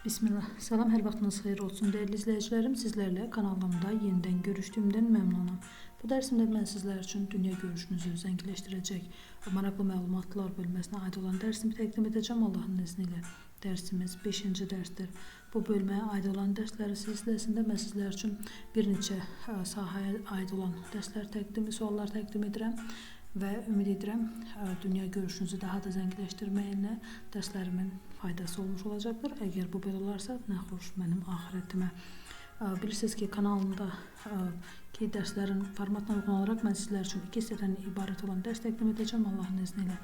Bismillah. Salam, hər vaxtınız xeyir olsun dəyərli izləyicilərim. Sizlərlə kanalımda yenidən görüşdüyümdən məmnunam. Bu dərsimdə mən sizlər üçün dünya görüşünüzü zənginləşdirəcək maraqlı məlumatlar bölməsinə aid olan dərsimi təqdim edəcəm Allahın izni ilə. Dərsimiz 5-ci dərsdir. Bu bölməyə aid olan dərsləri silsiləsində mən sizlər üçün bir neçə sahəyə aid olan suallar təqdim edirəm və ümid edirəm dünya görüşünüzü daha da zənginləşdirməyinə dərslərimin faydası olmuş olacaqdır. Əgər bu belə olarsa, nə xoş mənim axirətimə. Bilirsiniz ki, kanalımda ki dərslərin formatına uyğun olaraq mən sizlər üçün 2 hissədən ibarət olan dərs təqdim edəcəm Allahın izni ilə.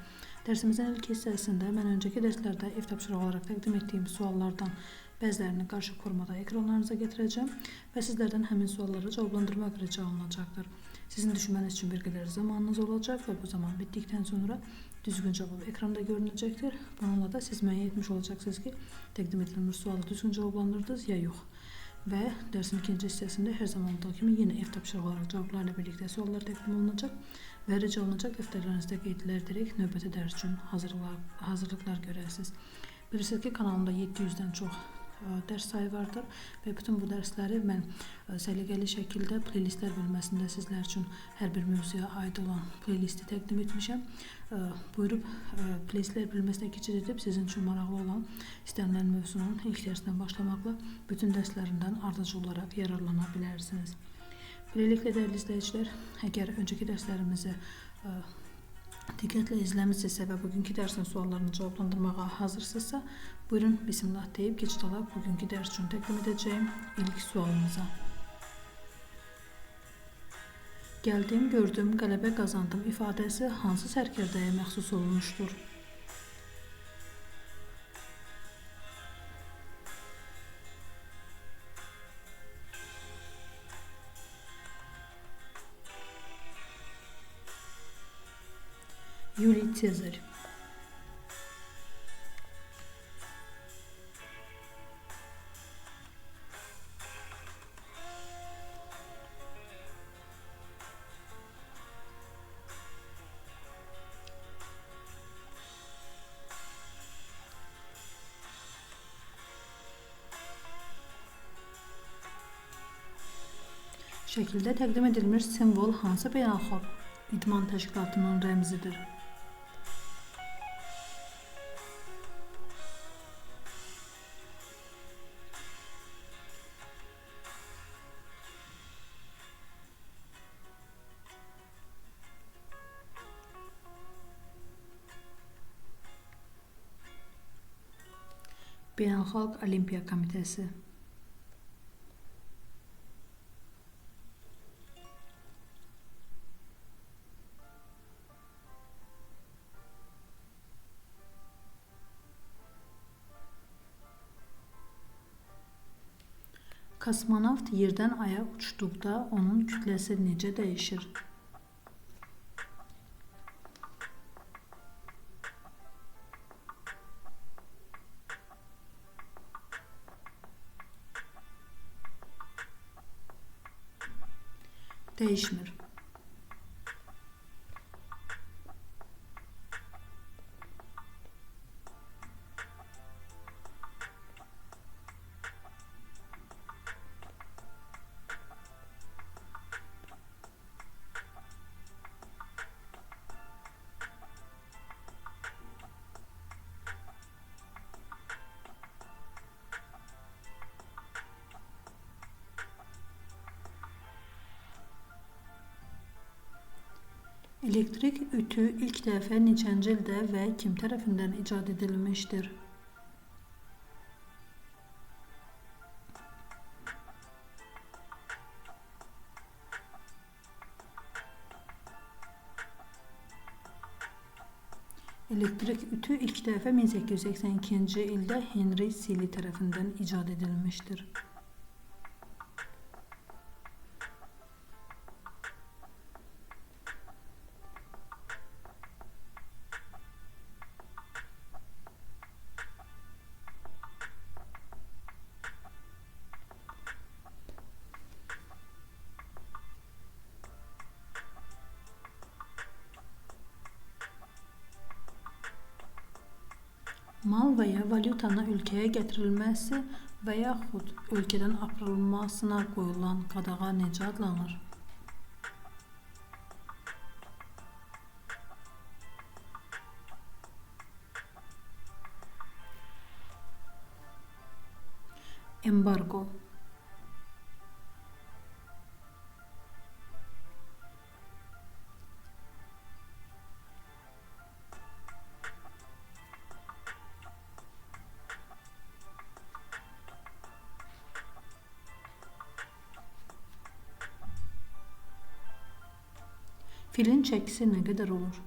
Dərsimizin ilk hissəsində mən öncəki dərslərdə ev tapşırığı olaraq təqdim etdiyim suallardan bəzilərini qarışıq formada ekranlarınıza gətirəcəm və sizlərdən həmin sualları cavablandırmaq rica olunacaqdır. Sizin düşünməniz üçün bir qədər zamanınız olacaq və bu zaman bitdikdən sonra düzgün cavab ekranda görünəcəkdir. Bununla da siz müəyyən etmiş olacaqsınız ki, təqdim edilmiş sualı düzgün cavablandırdınız ya yox. Və dərsin ikinci hissəsində hər zaman olduğu kimi yenə ev tapşırığı olaraq cavablarla birlikdə suallar təqdim olunacaq və rica olunacaq dəftərlərinizdə qeydlər edərək növbəti dərs üçün hazırlıqlar görəsiniz. Bilirsiniz ki, kanalımda 700-dən çox dərs sayı vardır və bütün bu dərsləri mən səliqəli şəkildə playlistlər bölməsində sizlər üçün hər bir mövzuya aid olan playlisti təqdim etmişəm. Buyurub playlistlər bölməsinə keçid edib sizin üçün maraqlı olan istənilən mövzunun ilk dərsindən başlamaqla bütün dərslərindən ardıcıl olaraq yararlana bilərsiniz. Beləliklə dəyərli izləyicilər, əgər öncəki dərslərimizi diqqətlə izləmişsinizsə və bugünkü dərsin suallarını cavablandırmağa hazırsınızsa, buyurun bismillah deyib keçid alaq bugünkü dərs üçün təqdim edəcəyim ilk sualımıza. Gəldim, gördüm, qələbə qazandım ifadəsi hansı sərkərdəyə məxsus olmuşdur? Yuli Sezar. Şəkildə təqdim edilmiş simvol hansı beynəlxalq idman təşkilatının rəmzidir? Beynəlxalq Olimpiya Komitəsi. Kosmonavt yerdən aya uçduqda onun kütləsi necə dəyişir? Dəyişmir. Elektrik ütü ilk dəfə neçənci ildə və kim tərəfindən icad edilmişdir? Elektrik ütü ilk dəfə 1882-ci ildə Henry Seeley tərəfindən icad edilmişdir. Mal və ya valyutanın ölkəyə gətirilməsi və yaxud ölkədən aparılmasına qoyulan qadağa necə adlanır? Embargo. Filin çəkisi nə qədər olur?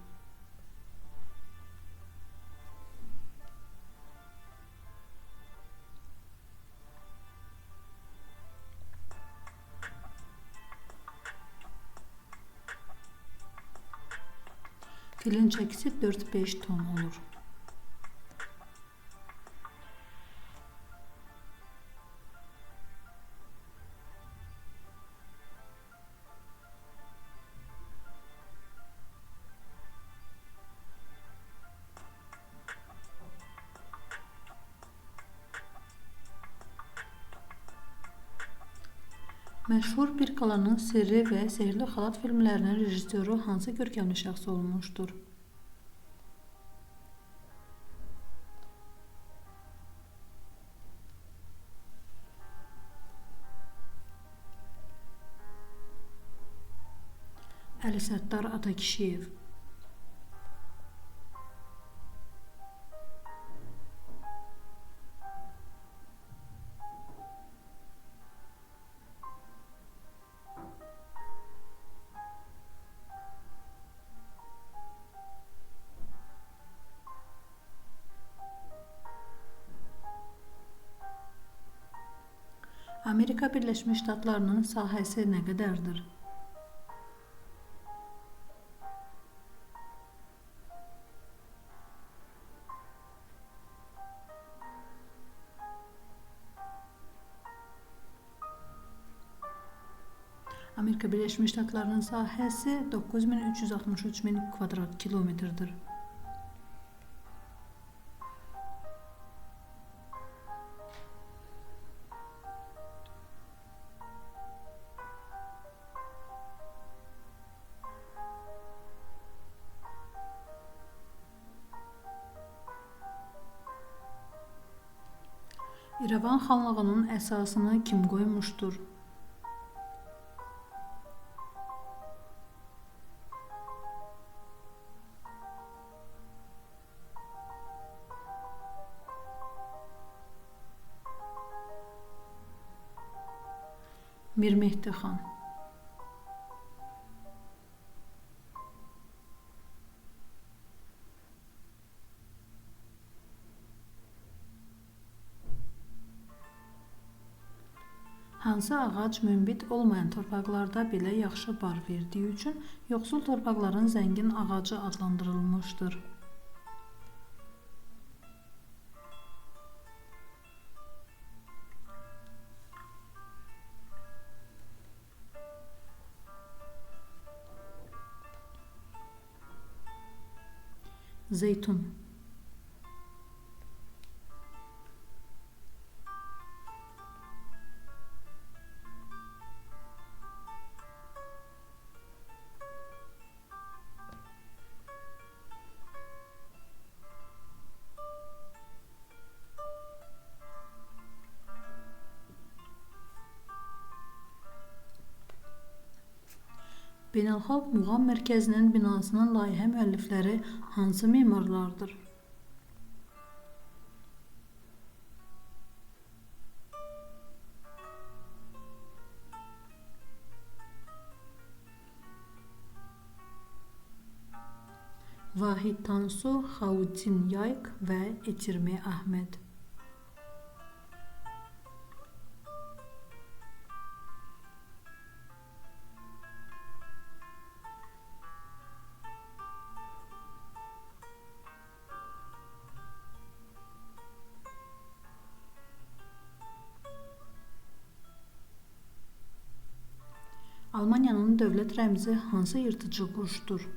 Filin çəkisi 4-5 ton olur. Məşhur Bir qalanın sirri və Sehirli xalat filmlərinin rejissoru hansı görkəmli şəxs olmuşdur? Əli Səttar Atakişiyev. Amerika Birləşmiş Ştatlarının sahəsi nə qədərdir? Amerika Birləşmiş Ştatlarının sahəsi 9363 min kvadrat kilometrdir. İrəvan xanlığının əsasını kim qoymuşdur? Mir Mehdi xan. Hansı ağac münbit olmayan torpaqlarda belə yaxşı bar verdiyi üçün yoxsul torpaqların zəngin ağacı adlandırılmışdır? Zeytun. Beynəlxalq Muğam Mərkəzinin binasının layihə müəllifləri hansı memarlardır? Vahid Tansu, Xavutin Yayk və Etirmi Əhməd. Almaniyanın dövlət rəmzi hansı yırtıcı quşdur?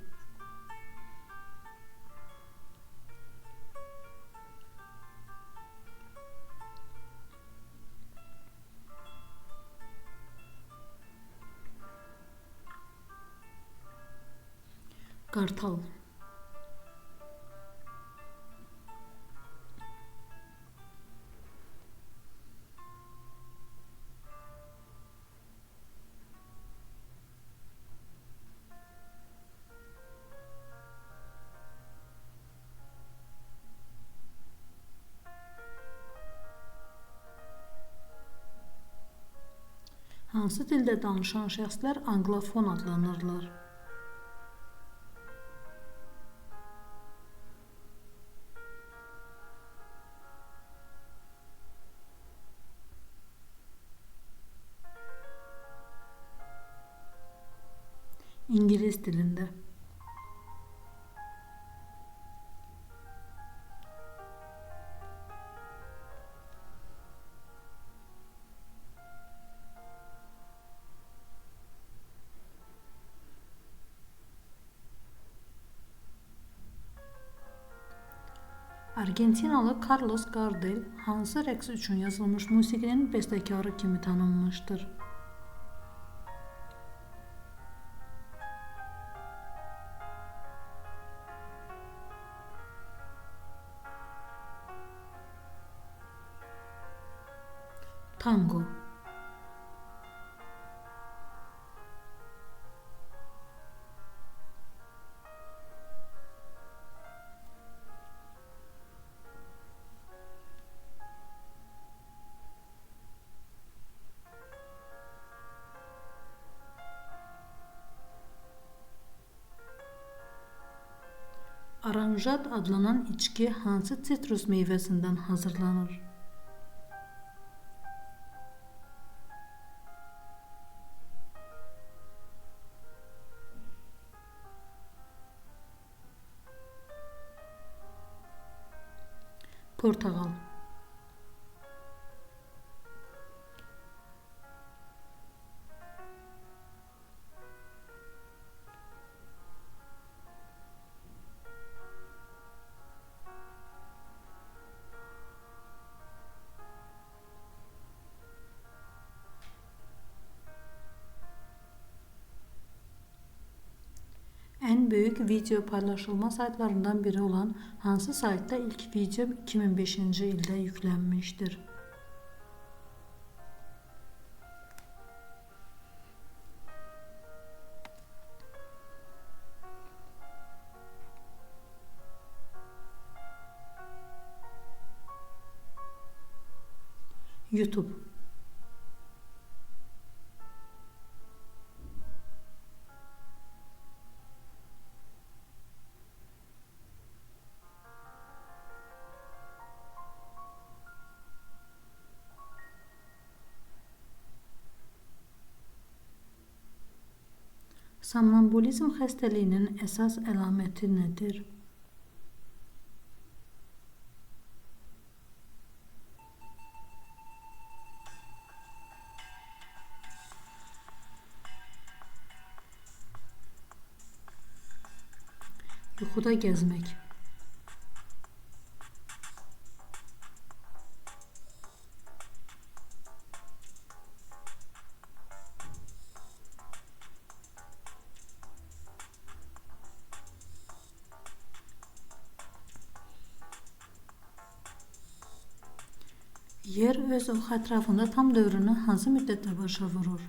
Qartal. Hansı dildə danışan şəxslər anglofon adlanırlar? İngilis dilində. Argentinalı Carlos Gardel hansı rəqs üçün yazılmış musiqinin bəstəkarı kimi tanınmışdır? Tango. Aranjat adlanan içki hansı sitrus meyvəsindən hazırlanır? Portağal. Ən böyük video paylaşılma saytlarından biri olan hansı saytda ilk video 2005-ci ildə yüklənmişdir? YouTube. Somnambulizm xəstəliyinin əsas əlaməti nədir? Yuxuda gəzmək. Yer öz ox ətrafında tam dövrünü hansı müddətdə başa vurur?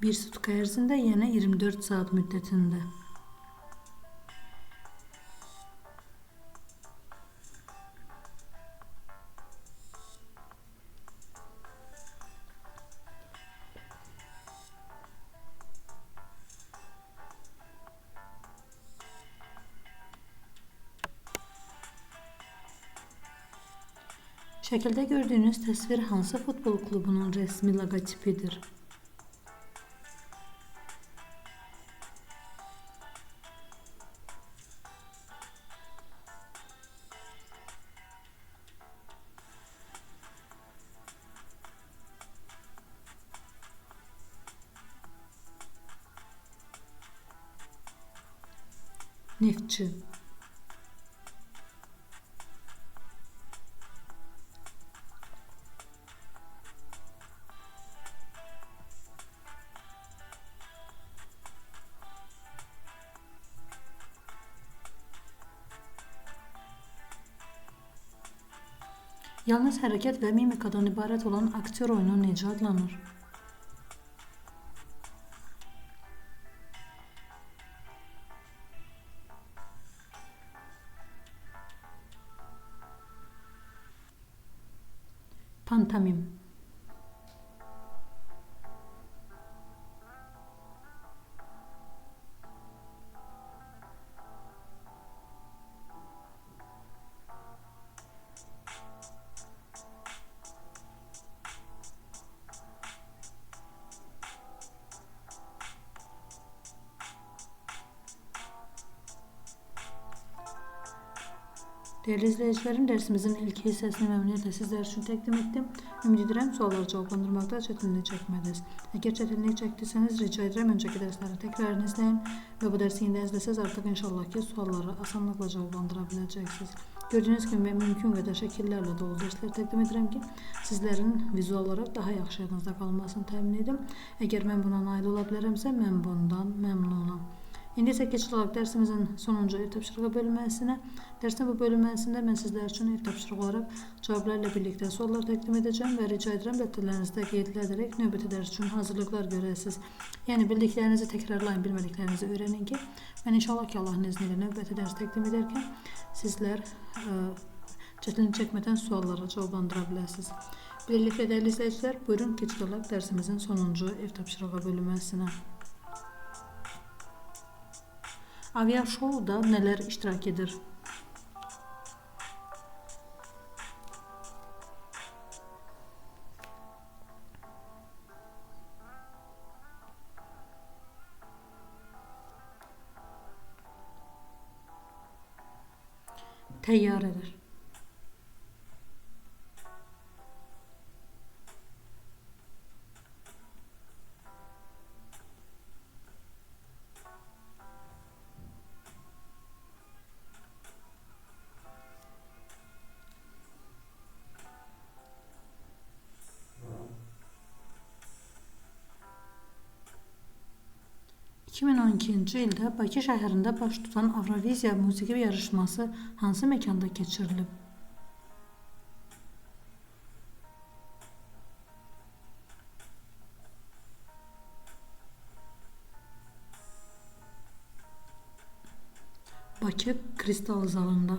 Bir sutka ərzində, yəni 24 saat müddətində. Şəkildə gördüyünüz təsvir hansı futbol klubunun rəsmi loqotipidir? Neftçi. Yalnız hərəkət və mimikadan ibarət olan aktyor oyunu necə adlanır? Pantomim. Değerli izleyicilerim, dersimizin ilk hissəsini məmnuniyyətlə sizlər üçün təqdim etdim. Ümid edirəm, sualları cavablandırmaqda çətinlik çəkmədiniz. Əgər çətinlik çəkdirsəniz, rica edirəm öncəki dərsləri təkrarını izləyin və bu dərsi yenidən izləsəz artıq inşallah ki, sualları asanlıqla cavablandıra biləcəksiniz. Gördüyünüz kimi mümkün qədər şəkillərlə dolu dərslər təqdim edirəm ki, sizlərin vizual olaraq daha yaxşı yadınızda qalmasını təmin edim. Əgər mən buna nail ola bilərəmsə, mən bundan məmnunam. İndi isə keçid olaraq dərsimizin sonuncu ev tapşırığı bölünməsinə. Dərsin bu bölünməsində mən sizlər üçün ev tapşırığı olaraq cavablarla birlikdə suallar təqdim edəcəm və rica edirəm dəftərlərinizdə qeydlərək növbəti dərs üçün hazırlıqlar görəsiniz. Yəni bildiklərinizi təkrarlayın, bilmədiklərinizi öyrənin ki, mən inşallah ki, Allahın izni ilə növbəti dərs təqdim edərkən sizlər çətinlik çəkmədən suallara cavablandıra biləsiniz. Beləliklə, dəyərli izləyicilər, buyurun keçid olaraq dərsimizin sonuncu ev tapşırığı bölünməsinə. Aviaşouda nələr iştirak edir? Təyyarələr. ...2012-ci ildə Bakı şəhərində baş tutan Avroviziya musiqi yarışması hansı məkanda keçirilib? Bakı Kristal zalında.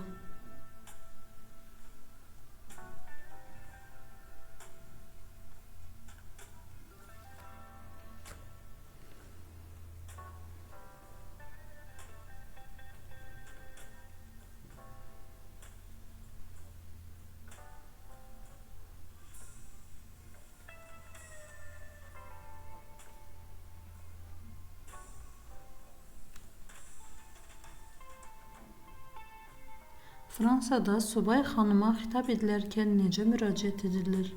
Fransada subay xanıma xitab edilərkən necə müraciət edilir?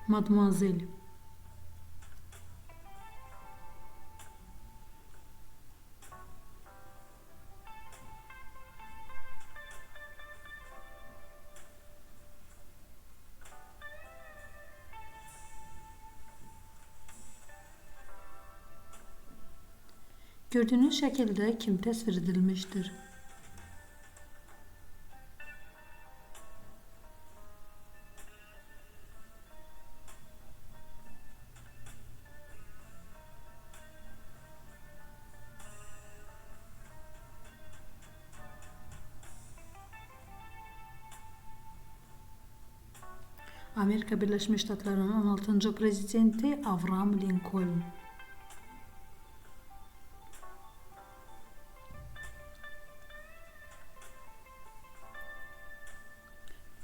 Mademoiselle. Gördüğünüz şekilde kim təsvir edilmiştir? Amerika Birleşmiş Ştatlarının 16. prezidenti Abraham Lincoln.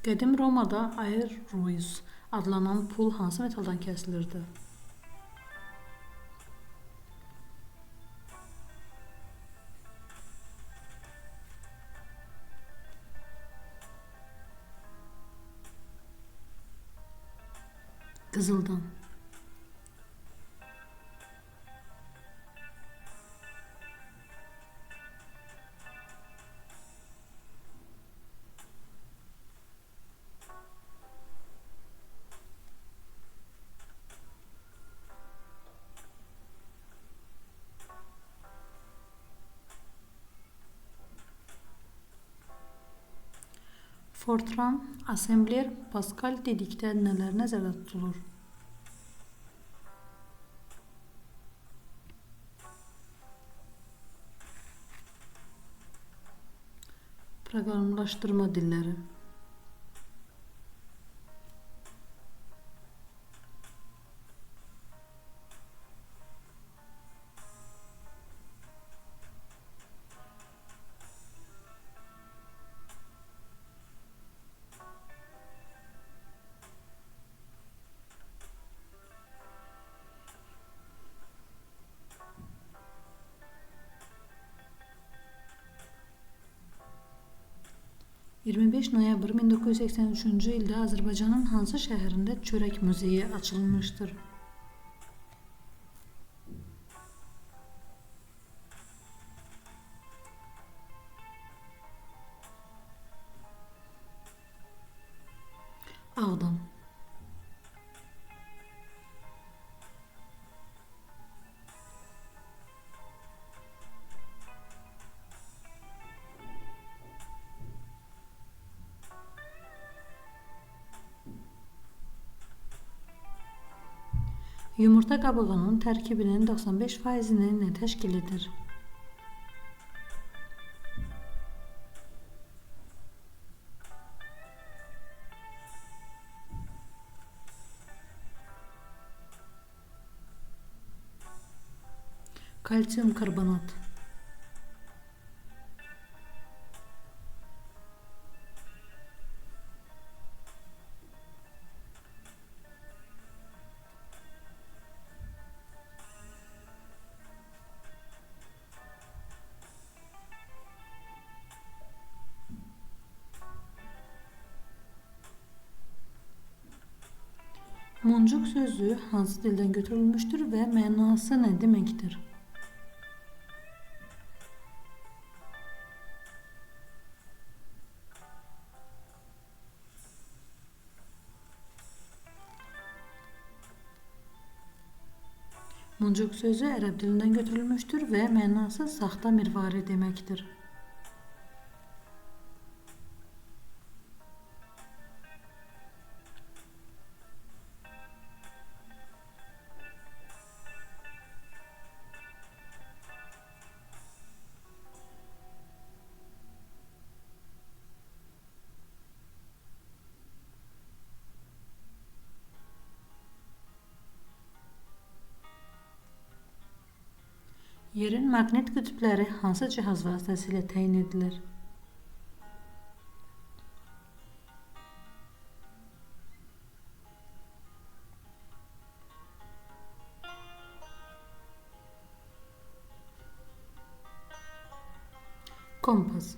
Qədim Romada aerois adlanan pul hansı metaldan kəsilirdi? Qızıldan. Fortran, Assembler, Pascal dedikdə nələr nəzərdə tutulur? Proqramlaşdırma dilləri. ...25 noyabr 1983-cü ildə Azərbaycanın hansı şəhərində çörək muzeyi açılmışdır? Ağdam. Yumurta qabığının tərkibinin 95%-ni nə təşkil edir? Kalsium karbonat. Muncuq sözü hansı dildən götürülmüşdür və mənası nə deməkdir? Muncuq sözü ərəb dilindən götürülmüşdür və mənası saxta mirvari deməkdir. Yerin maqnit qütbləri hansı cihaz vasitəsilə təyin edilir? Kompas.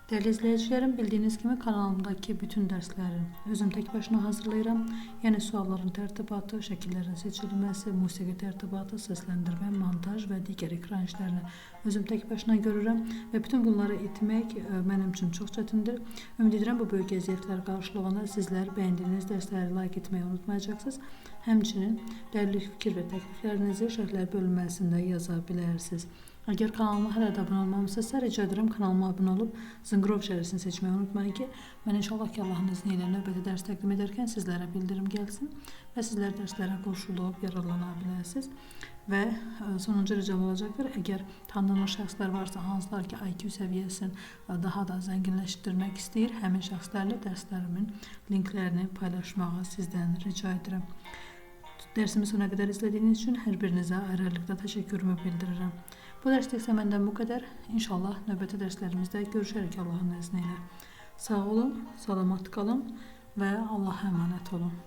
Dəyərli izləyicilərim, bildiyiniz kimi kanalımdakı bütün dərsləri özüm tək başına hazırlayıram. Yəni sualların tərtibatı, şəkillərin seçilməsi, musiqi tərtibatı, səsləndirmə, montaj və digər ekran işlərini özüm tək başına görürəm və bütün bunları etmək mənim üçün çox çətindir. Ümid edirəm bu böyük əziyyətlər qarşılığında sizlər bəyəndiyiniz dərsləri like etməyi unutmayacaqsınız. Həmçinin dəyərli fikir və təkliflərinizi şərhlər bölməsində yaza bilərsiniz. Əgər kanalıma hələ də abunə olmamışsınızsa, rica edirəm kanalıma abunə olub zınqrov işarəsini seçməyi unutmayın ki, mən inşallah ki Allahın izni ilə növbəti dərs təqdim edərkən sizlərə bildirim gəlsin və sizlər dərslərə qoşulub yararlana biləsiniz. Və sonuncu ricam olacaqdır, əgər tanınmış şəxslər varsa, hansılar ki IQ səviyyəsini daha da zənginləşdirmək istəyir, həmin şəxslərlə dərslərimin linklərini paylaşmağı sizdən rica edirəm. Dərsimi sona qədər izlədiyiniz üçün hər birinizə ayrı-ayrılıqda təşəkkürümü bildirirəm. Bu dərsdə isə məndən bu qədər. İnşallah növbəti dərslərimizdə görüşərək Allahın izni ilə. Sağ olun, salamat qalın və Allah'a əmanət olun.